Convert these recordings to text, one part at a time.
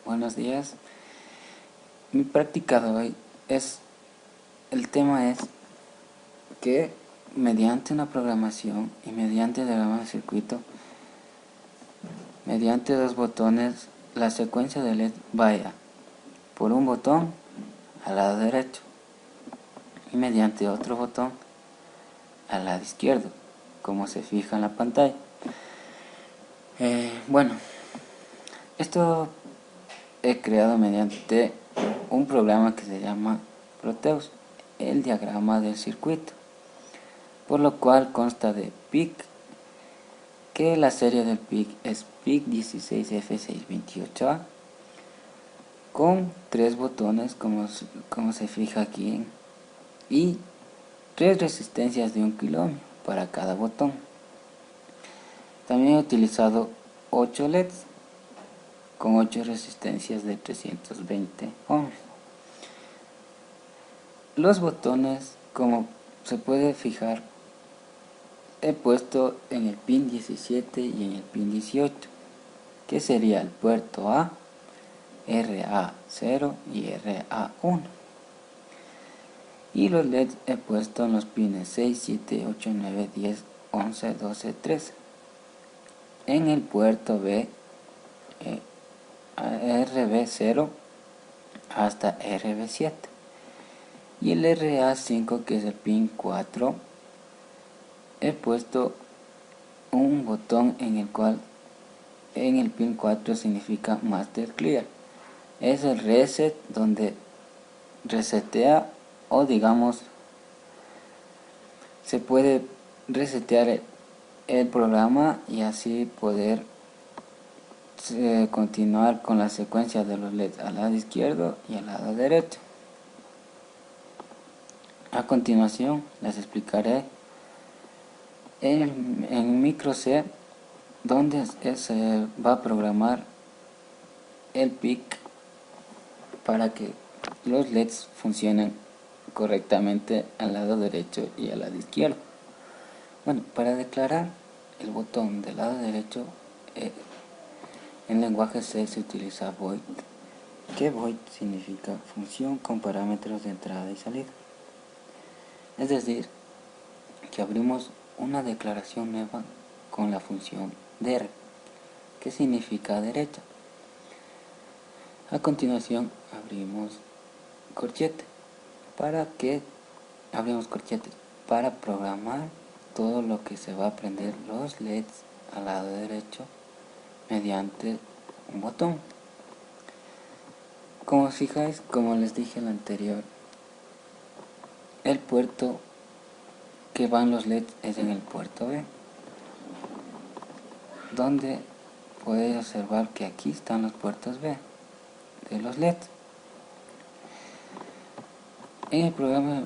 Buenos días. Mi práctica de hoy el tema es que mediante una programación y mediante el diagrama de circuito, mediante dos botones, la secuencia de LED vaya por un botón al lado derecho y mediante otro botón al lado izquierdo, como se fija en la pantalla. Bueno, esto he creado mediante un programa que se llama Proteus, el diagrama del circuito, por lo cual consta de PIC, que la serie del PIC es PIC 16F628A, con tres botones como se fija aquí, y tres resistencias de 1 kilo para cada botón. También he utilizado 8 LEDs con 8 resistencias de 320 ohms. Los botones, como se puede fijar, he puesto en el pin 17 y en el pin 18, que sería el puerto A, RA0 y RA1. Y los LEDs he puesto en los pines 6, 7, 8, 9, 10, 11, 12, 13. En el puerto B, RB0 hasta RB7. Y el RA5, que es el pin 4, he puesto un botón en el cual en el pin 4 significa Master Clear. Es el reset donde resetea, o digamos se puede resetear el programa y así poder continuar con la secuencia de los LEDs al lado izquierdo y al lado derecho. A continuación les explicaré en micro C donde se va a programar el PIC para que los LEDs funcionen correctamente al lado derecho y al lado izquierdo. Bueno, para declarar el botón del lado derecho, en lenguaje C se utiliza void, que void significa función con parámetros de entrada y salida. Es decir, que abrimos una declaración nueva con la función der, que significa derecha. A continuación abrimos corchete para programar todo lo que se va a prender los LEDs al lado derecho mediante un botón. Como fijáis, como les dije en el anterior, el puerto que van los LEDs es en el puerto B, donde podéis observar que aquí están los puertos B de los LEDs. En el programa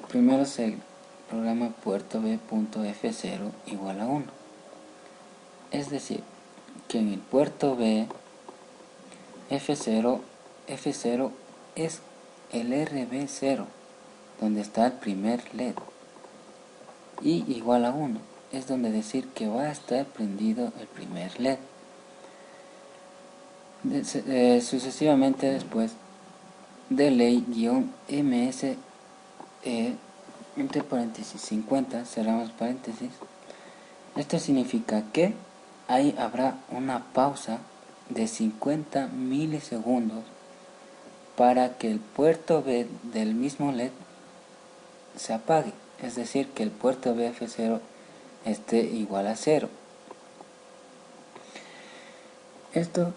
primero se programa puerto B.F0 igual a 1. Es decir, que en el puerto B, F0 es el RB0, donde está el primer LED, y igual a 1, es donde decir que va a estar prendido el primer LED. Sucesivamente después, delay-ms entre paréntesis 50, cerramos paréntesis. Esto significa que ahí habrá una pausa de 50 milisegundos para que el puerto B del mismo LED se apague, es decir, que el puerto BF0 esté igual a 0. Esto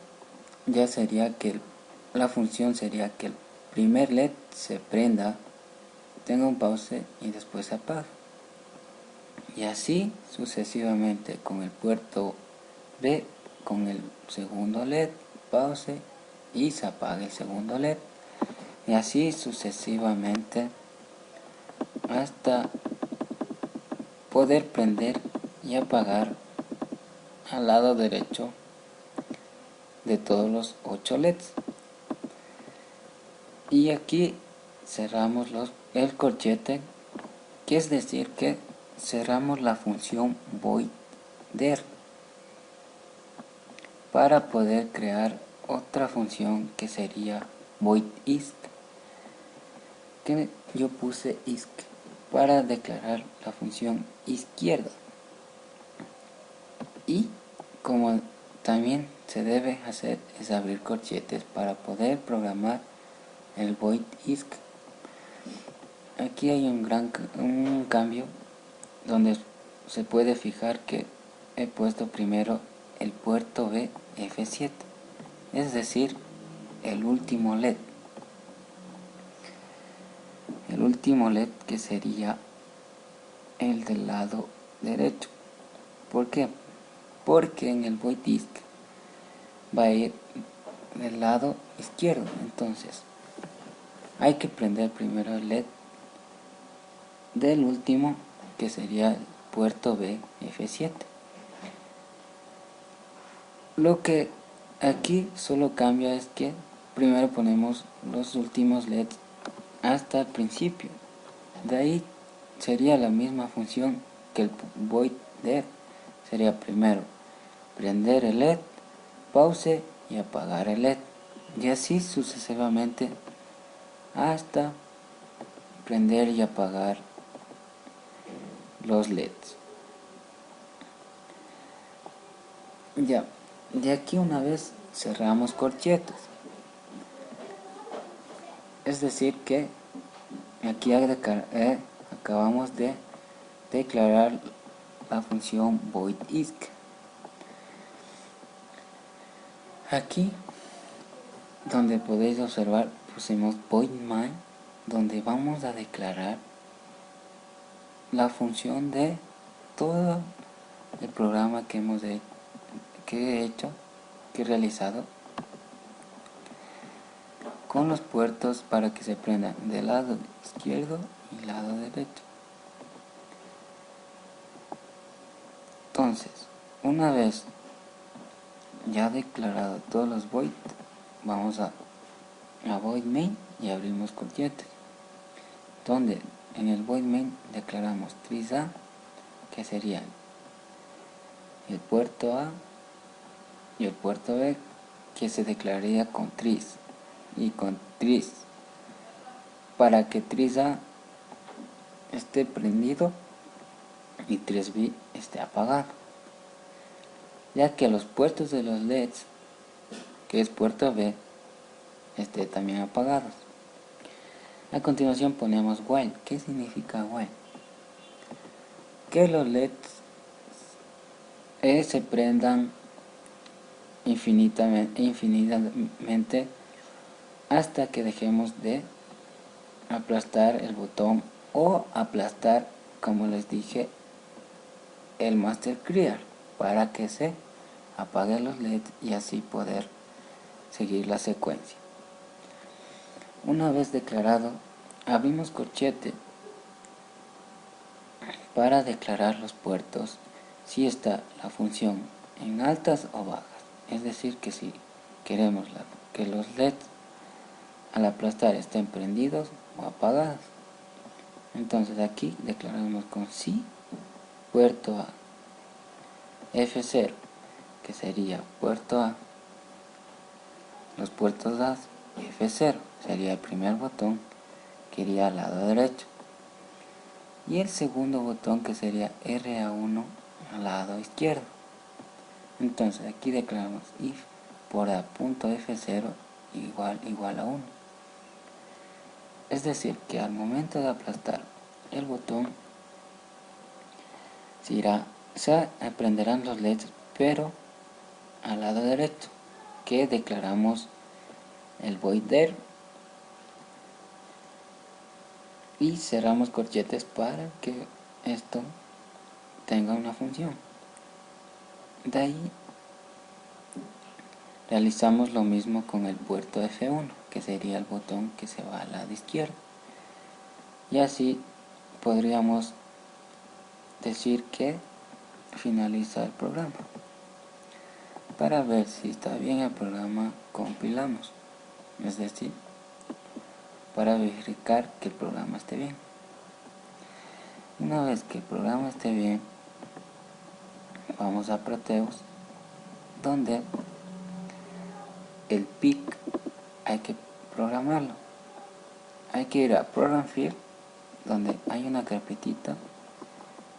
ya sería que la función sería que el primer LED se prenda, tenga un pause y después se apague. Y así sucesivamente con el puerto B, con el segundo LED, pause y se apaga el segundo LED. Y así sucesivamente hasta poder prender y apagar al lado derecho de todos los 8 LEDs. Y aquí cerramos el corchete, que es decir que cerramos la función void der para poder crear otra función que sería void isc, que yo puse isc para declarar la función izquierda. Y como también se debe hacer es abrir corchetes para poder programar el void isc. Aquí hay un cambio donde se puede fijar que he puesto primero el puerto B F7, es decir, el último LED. El último LED que sería el del lado derecho. ¿Por qué? Porque en el void isc va a ir del lado izquierdo. Entonces hay que prender primero el LED del último, que sería el puerto B F7. Lo que aquí solo cambia es que primero ponemos los últimos LEDs hasta el principio. De ahí sería la misma función que el void LED. Sería primero prender el LED, pause y apagar el LED. Y así sucesivamente hasta prender y apagar los LEDs. Ya, de aquí una vez cerramos corchetes. Es decir que aquí acabamos de declarar la función void isc. Aquí donde podéis observar pusimos void main, donde vamos a declarar la función de todo el programa que he realizado con los puertos para que se prendan del lado izquierdo y lado derecho. Entonces, una vez ya declarado todos los void, vamos a void main y abrimos corchetes, donde en el void main declaramos tris A, que sería el puerto A, y el puerto B, que se declararía con tris y con tris, para que tris A esté prendido y tris B esté apagado, ya que los puertos de los LEDs, que es puerto B, esté también apagados. A continuación ponemos while. ¿Qué significa while? Que los LEDs se prendan infinitamente hasta que dejemos de aplastar el botón o aplastar, como les dije, el master clear, para que se apaguen los LEDs y así poder seguir la secuencia. Una vez declarado, abrimos corchete para declarar los puertos si está la función en altas o bajas. Es decir, que si queremos que los LEDs al aplastar estén prendidos o apagados, entonces aquí declaramos con sí puerto A, F0, que sería puerto A, los puertos A, F0 sería el primer botón que iría al lado derecho, y el segundo botón que sería RA1 al lado izquierdo. Entonces aquí declaramos if por A.F0 igual a 1. Es decir, que al momento de aplastar el botón se prenderán los LEDs, pero al lado derecho, que declaramos el void there, y cerramos corchetes para que esto tenga una función. De ahí realizamos lo mismo con el puerto F1, que sería el botón que se va al lado izquierdo, y así podríamos decir que finaliza el programa. Para ver si está bien el programa, compilamos, es decir, para verificar que el programa esté bien. Una vez que el programa esté bien, vamos a Proteus, donde el PIC hay que programarlo. Hay que ir a Program Field, donde hay una carpetita,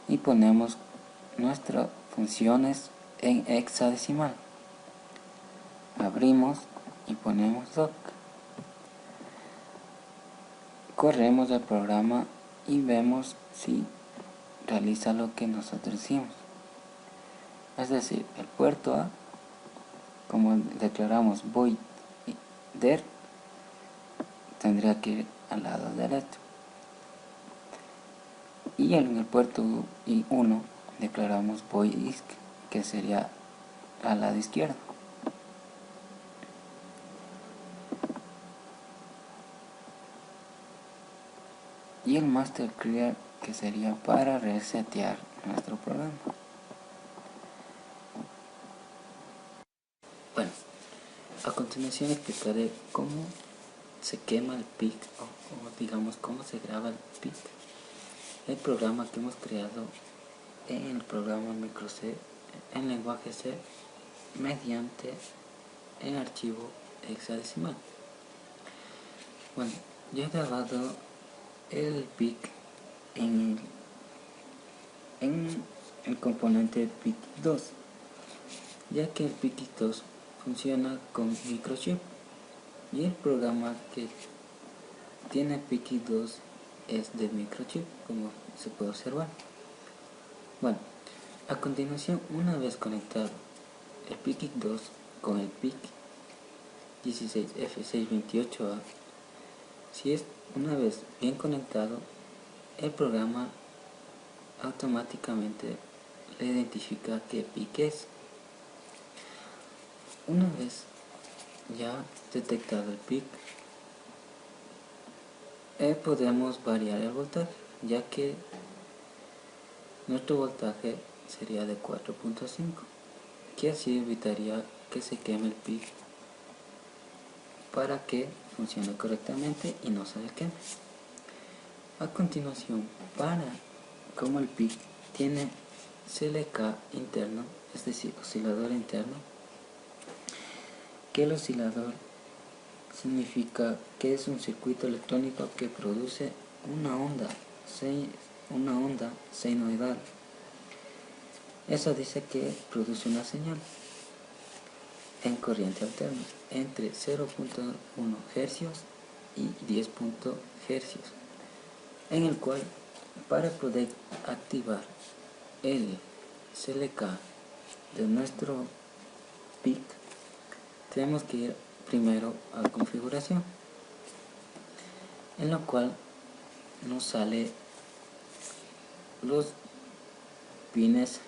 y ponemos nuestras funciones en hexadecimal. Abrimos y ponemos doc. Corremos el programa y vemos si realiza lo que nosotros hicimos. Es decir, el puerto A, como declaramos void der, tendría que ir al lado derecho. Y en el puerto I1 declaramos void isc, que sería al lado izquierdo. Y el master clear, que sería para resetear nuestro programa. Bueno, a continuación explicaré cómo se quema el PIC o digamos cómo se graba el PIC, el programa que hemos creado en el programa micro C en lenguaje C mediante el archivo hexadecimal. Bueno, ya he grabado el PIC en el componente PIC2, ya que el PIC2 funciona con microchip y el programa que tiene PIC2 es de microchip, como se puede observar. Bueno, a continuación, una vez conectado el PIC2 con el PIC 16F628A, si es una vez bien conectado, el programa automáticamente le identifica qué PIC es. Una vez ya detectado el PIC, podemos variar el voltaje, ya que nuestro voltaje sería de 4.5, que así evitaría que se queme el PIC para que funcione correctamente y no se queme. A continuación, como el PIC tiene CLK interno, es decir, oscilador interno, que el oscilador significa que es un circuito electrónico que produce una onda senoidal. Eso dice que produce una señal en corriente alterna entre 0.1 Hz y 10 Hz, en el cual para poder activar el CLK de nuestro PIC tenemos que ir primero a configuración, en lo cual nos sale los pines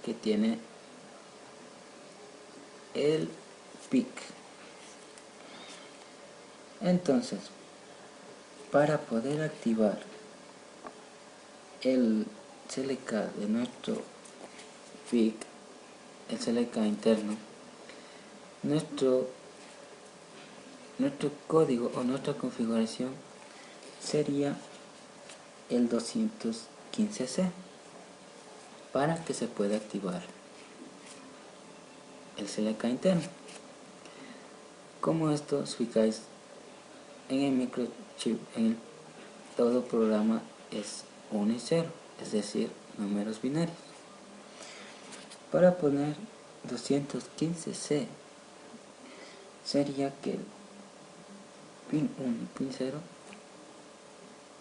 que tiene el PIC. Entonces, para poder activar el CLK de nuestro PIC, el CLK interno, nuestro código o nuestra configuración sería el 215C para que se pueda activar el CLK interno. Como esto, os fijáis, en el microchip, todo programa es 1 y 0, es decir, números binarios. Para poner 215C sería que el pin 1 y pin 0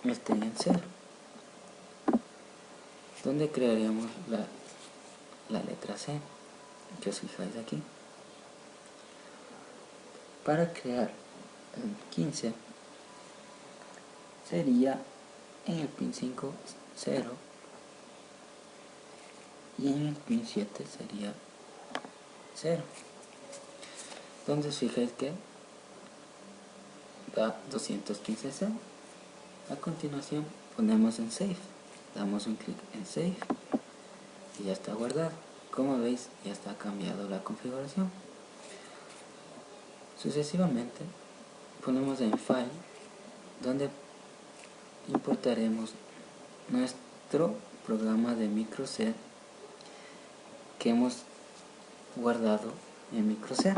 estén en 0, donde crearemos la letra C, que os fijáis aquí. Para crear el 15 sería en el pin 5 0 y en el pin 7 sería 0, donde os fijáis que da 215C. A continuación ponemos en Save, damos un clic en Save y ya está guardado. Como veis, ya está cambiado la configuración. Sucesivamente ponemos en File, donde importaremos nuestro programa de micro C que hemos guardado en micro C.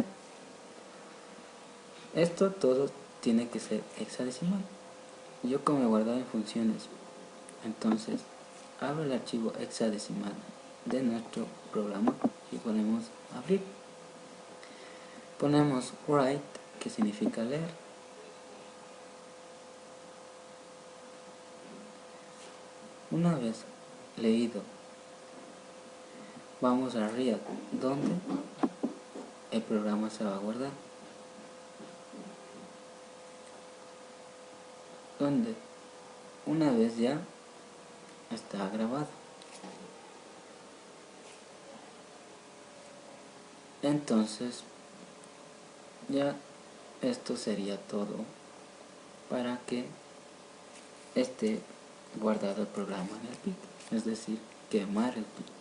Esto todo tiene que ser hexadecimal. Yo como he guardado en funciones, entonces abro el archivo hexadecimal de nuestro programa y ponemos abrir. Ponemos write, que significa leer. Una vez leído, vamos a read, donde el programa se va a guardar. Donde una vez ya está grabado. Entonces ya esto sería todo para que esté guardado el programa en el PIC, es decir, quemar el PIC.